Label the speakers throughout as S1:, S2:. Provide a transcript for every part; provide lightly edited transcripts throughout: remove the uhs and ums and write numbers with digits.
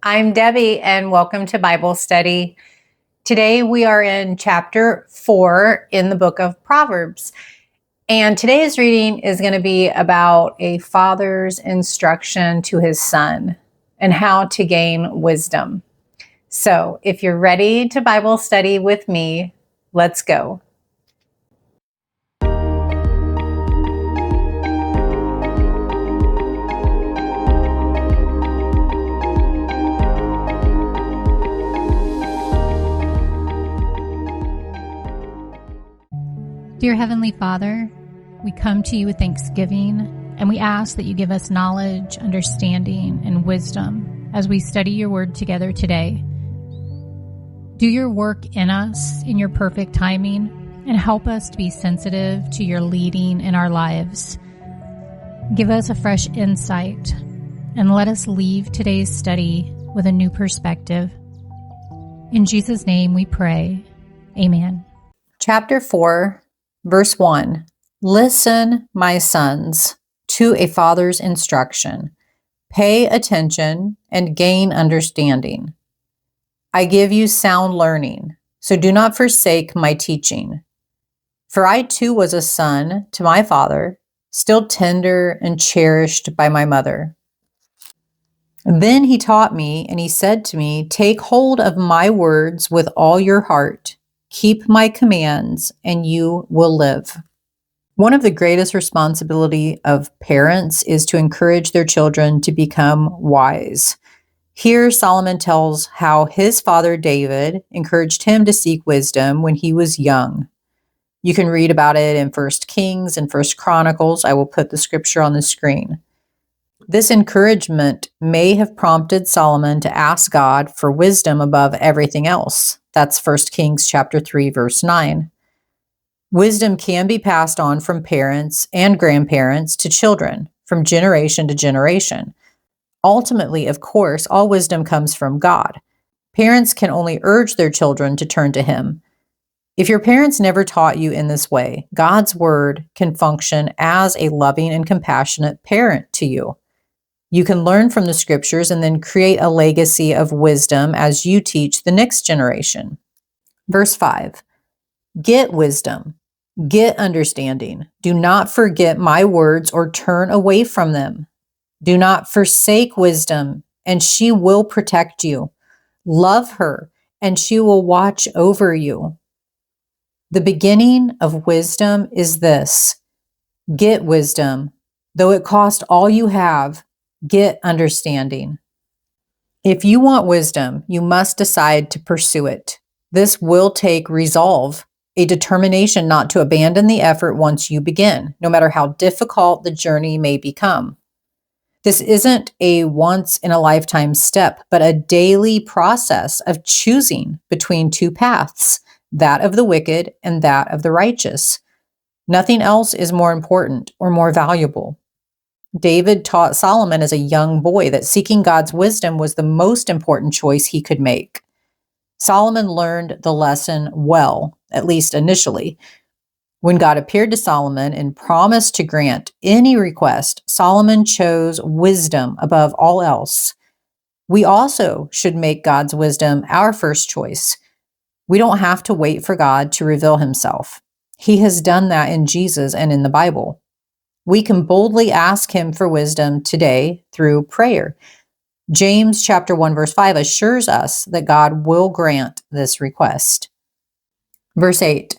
S1: I'm Debbie, and welcome to Bible Study. Today we are in chapter 4 in the book of Proverbs. And today's reading is going to be about a father's instruction to his son and how to gain wisdom. So if you're ready to Bible study with me, let's go.
S2: Dear Heavenly Father, we come to you with thanksgiving, and we ask that you give us knowledge, understanding, and wisdom as we study your word together today. Do your work in us in your perfect timing, and help us to be sensitive to your leading in our lives. Give us a fresh insight, and let us leave today's study with a new perspective. In Jesus' name we pray. Amen.
S1: Chapter 4. Verse 1, Listen, my sons, to a father's instruction. Pay attention and gain understanding. I give you sound learning, so do not forsake my teaching. For I too was a son to my father, still tender and cherished by my mother. Then he taught me, and he said to me, Take hold of my words with all your heart. Keep my commands, and you will live. One of the greatest responsibility of parents is to encourage their children to become wise. Here, Solomon tells how his father David encouraged him to seek wisdom when he was young. You can read about it in 1 Kings and 1 Chronicles. I will put the scripture on the screen. This encouragement may have prompted Solomon to ask God for wisdom above everything else. That's 1 Kings chapter 3, verse 9. Wisdom can be passed on from parents and grandparents to children, from generation to generation. Ultimately, of course, all wisdom comes from God. Parents can only urge their children to turn to Him. If your parents never taught you in this way, God's Word can function as a loving and compassionate parent to you. You can learn from the scriptures and then create a legacy of wisdom as you teach the next generation. Verse 5, Get wisdom, get understanding. Do not forget my words or turn away from them. Do not forsake wisdom, and she will protect you. Love her, and she will watch over you. The beginning of wisdom is this: get wisdom, though it cost all you have. Get understanding. If you want wisdom, you must decide to pursue it. This will take resolve, a determination not to abandon the effort once you begin, no matter how difficult the journey may become. This isn't a once-in-a-lifetime step, but a daily process of choosing between two paths, that of the wicked and that of the righteous. Nothing else is more important or more valuable. David taught Solomon as a young boy that seeking God's wisdom was the most important choice he could make. Solomon learned the lesson well, at least initially. When God appeared to Solomon and promised to grant any request, Solomon chose wisdom above all else. We also should make God's wisdom our first choice. We don't have to wait for God to reveal Himself. He has done that in Jesus and in the Bible. We can boldly ask Him for wisdom today through prayer. James chapter 1 verse 5 assures us that God will grant this request. Verse 8,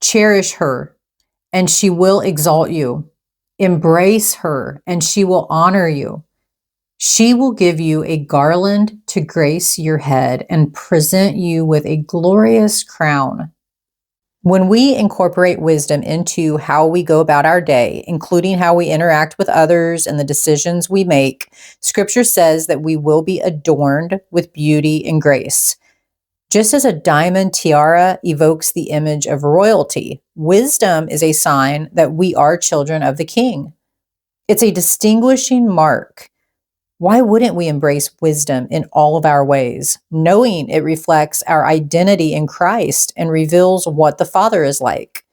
S1: Cherish her, and she will exalt you. Embrace her, and she will honor you. She will give you a garland to grace your head and present you with a glorious crown. When we incorporate wisdom into how we go about our day, including how we interact with others and the decisions we make, Scripture says that we will be adorned with beauty and grace. Just as a diamond tiara evokes the image of royalty, wisdom is a sign that we are children of the King. It's a distinguishing mark. Why wouldn't we embrace wisdom in all of our ways, knowing it reflects our identity in Christ and reveals what the Father is like?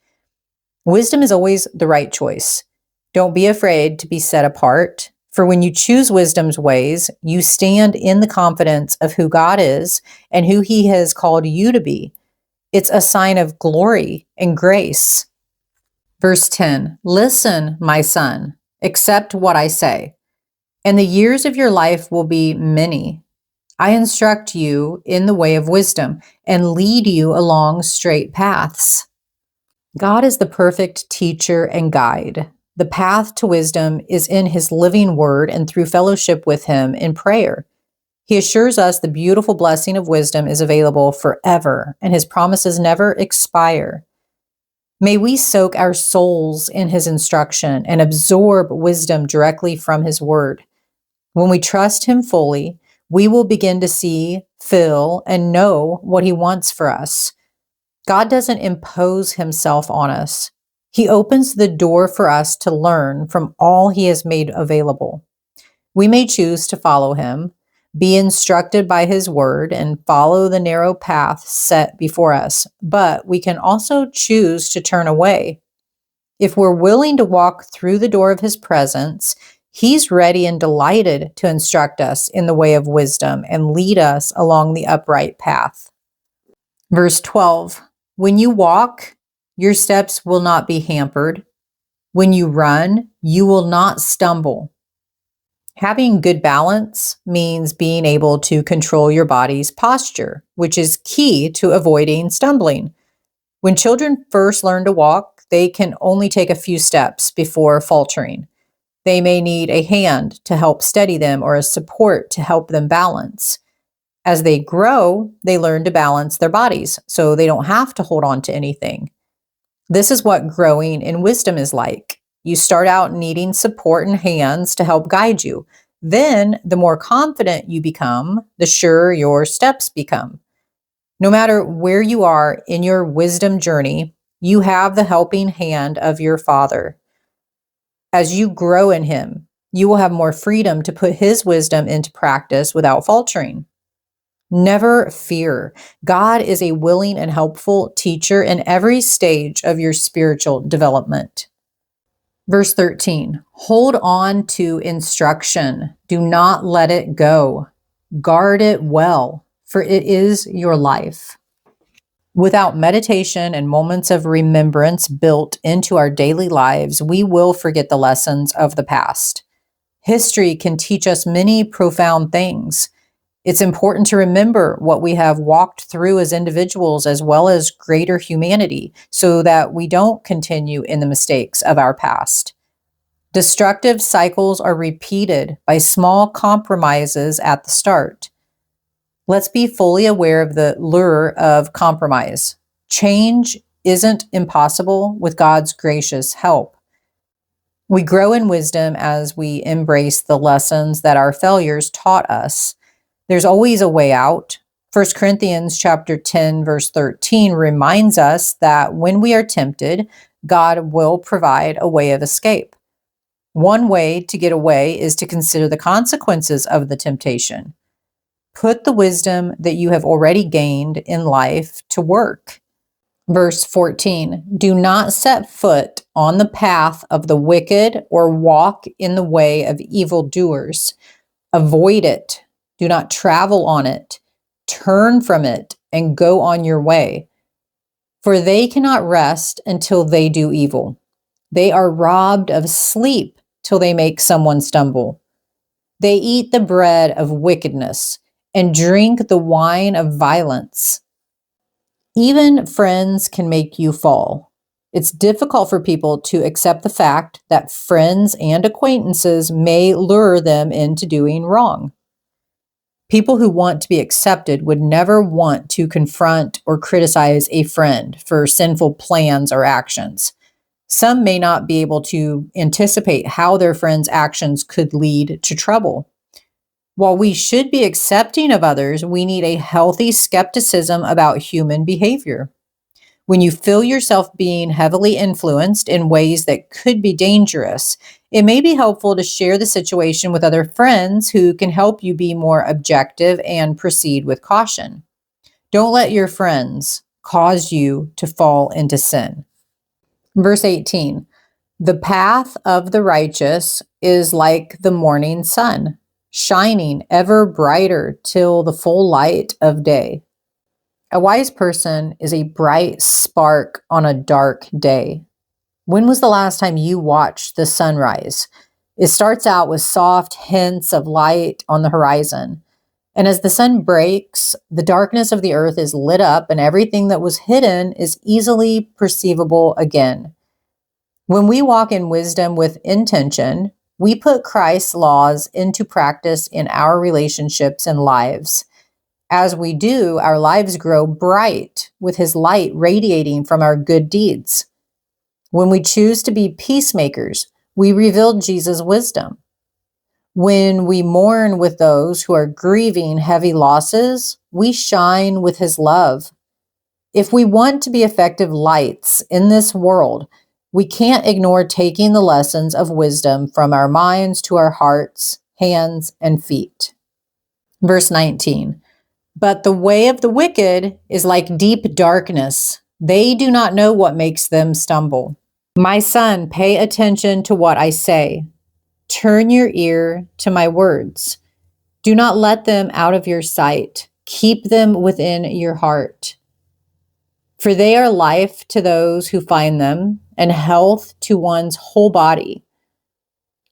S1: Wisdom is always the right choice. Don't be afraid to be set apart. For when you choose wisdom's ways, you stand in the confidence of who God is and who He has called you to be. It's a sign of glory and grace. Verse 10, listen, my son, accept what I say, and the years of your life will be many. I instruct you in the way of wisdom and lead you along straight paths. God is the perfect teacher and guide. The path to wisdom is in His living word and through fellowship with Him in prayer. He assures us the beautiful blessing of wisdom is available forever, and His promises never expire. May we soak our souls in His instruction and absorb wisdom directly from His word. When we trust Him fully, we will begin to see, feel, and know what He wants for us. God doesn't impose Himself on us. He opens the door for us to learn from all He has made available. We may choose to follow Him, be instructed by His word, and follow the narrow path set before us, but we can also choose to turn away. If we're willing to walk through the door of His presence, He's ready and delighted to instruct us in the way of wisdom and lead us along the upright path. Verse 12, when you walk, your steps will not be hampered. When you run, you will not stumble. Having good balance means being able to control your body's posture, which is key to avoiding stumbling. When children first learn to walk, they can only take a few steps before faltering. They may need a hand to help steady them or a support to help them balance. As they grow, they learn to balance their bodies, so they don't have to hold on to anything. This is what growing in wisdom is like. You start out needing support and hands to help guide you. Then, the more confident you become, the surer your steps become. No matter where you are in your wisdom journey, you have the helping hand of your Father. As you grow in Him, you will have more freedom to put His wisdom into practice without faltering. Never fear. God is a willing and helpful teacher in every stage of your spiritual development. Verse 13, hold on to instruction. Do not let it go. Guard it well, for it is your life. Without meditation and moments of remembrance built into our daily lives, we will forget the lessons of the past. History can teach us many profound things. It's important to remember what we have walked through as individuals as well as greater humanity so that we don't continue in the mistakes of our past. Destructive cycles are repeated by small compromises at the start. Let's be fully aware of the lure of compromise. Change isn't impossible with God's gracious help. We grow in wisdom as we embrace the lessons that our failures taught us. There's always a way out. 1 Corinthians chapter 10, verse 13 reminds us that when we are tempted, God will provide a way of escape. One way to get away is to consider the consequences of the temptation. Put the wisdom that you have already gained in life to work. Verse 14, do not set foot on the path of the wicked or walk in the way of evildoers. Avoid it. Do not travel on it. Turn from it and go on your way. For they cannot rest until they do evil. They are robbed of sleep till they make someone stumble. They eat the bread of wickedness and drink the wine of violence. Even friends can make you fall. It's difficult for people to accept the fact that friends and acquaintances may lure them into doing wrong. People who want to be accepted would never want to confront or criticize a friend for sinful plans or actions. Some may not be able to anticipate how their friend's actions could lead to trouble. While we should be accepting of others, we need a healthy skepticism about human behavior. When you feel yourself being heavily influenced in ways that could be dangerous, it may be helpful to share the situation with other friends who can help you be more objective and proceed with caution. Don't let your friends cause you to fall into sin. Verse 18, The path of the righteous is like the morning sun, shining ever brighter till the full light of day. A wise person is a bright spark on a dark day. When was the last time you watched the sunrise? It starts out with soft hints of light on the horizon. And as the sun breaks, the darkness of the earth is lit up and everything that was hidden is easily perceivable again. When we walk in wisdom with intention, we put Christ's laws into practice in our relationships and lives. As we do, our lives grow bright with His light radiating from our good deeds. When we choose to be peacemakers, we reveal Jesus' wisdom. When we mourn with those who are grieving heavy losses, we shine with His love. If we want to be effective lights in this world, we can't ignore taking the lessons of wisdom from our minds to our hearts, hands, and feet. Verse 19, but the way of the wicked is like deep darkness. They do not know what makes them stumble. My son, pay attention to what I say. Turn your ear to my words. Do not let them out of your sight. Keep them within your heart. For they are life to those who find them, and health to one's whole body.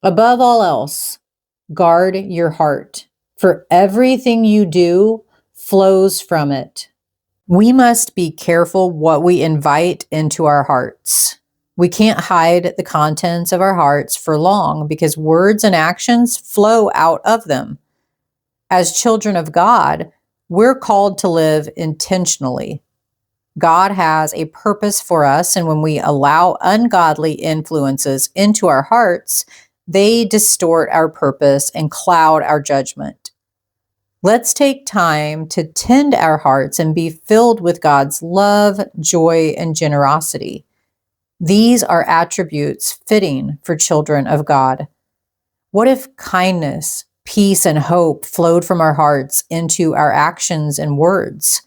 S1: Above all else, guard your heart, for everything you do flows from it. We must be careful what we invite into our hearts. We can't hide the contents of our hearts for long because words and actions flow out of them. As children of God, we're called to live intentionally. God has a purpose for us, and when we allow ungodly influences into our hearts, they distort our purpose and cloud our judgment. Let's take time to tend our hearts and be filled with God's love, joy, and generosity. These are attributes fitting for children of God. What if kindness, peace, and hope flowed from our hearts into our actions and words?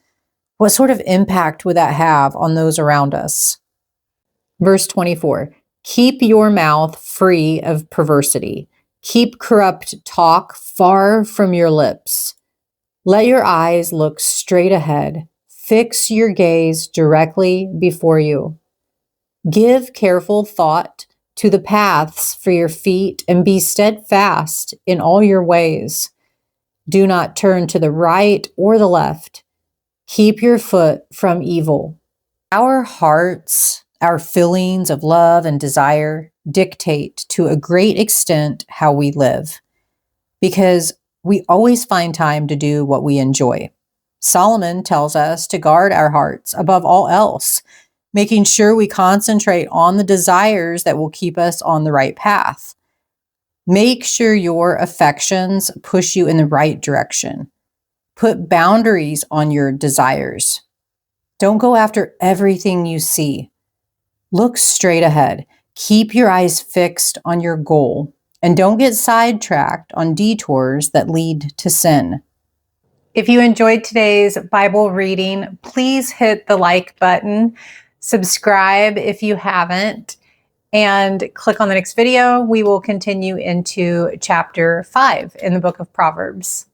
S1: What sort of impact would that have on those around us? Verse 24, keep your mouth free of perversity. Keep corrupt talk far from your lips. Let your eyes look straight ahead. Fix your gaze directly before you. Give careful thought to the paths for your feet and be steadfast in all your ways. Do not turn to the right or the left. Keep your foot from evil. Our hearts, our feelings of love and desire dictate to a great extent how we live, because we always find time to do what we enjoy. Solomon tells us to guard our hearts above all else, making sure we concentrate on the desires that will keep us on the right path. Make sure your affections push you in the right direction. Put boundaries on your desires. Don't go after everything you see. Look straight ahead. Keep your eyes fixed on your goal, and don't get sidetracked on detours that lead to sin. If you enjoyed today's Bible reading, please hit the like button, subscribe if you haven't, and click on the next video. We will continue into chapter 5 in the book of Proverbs.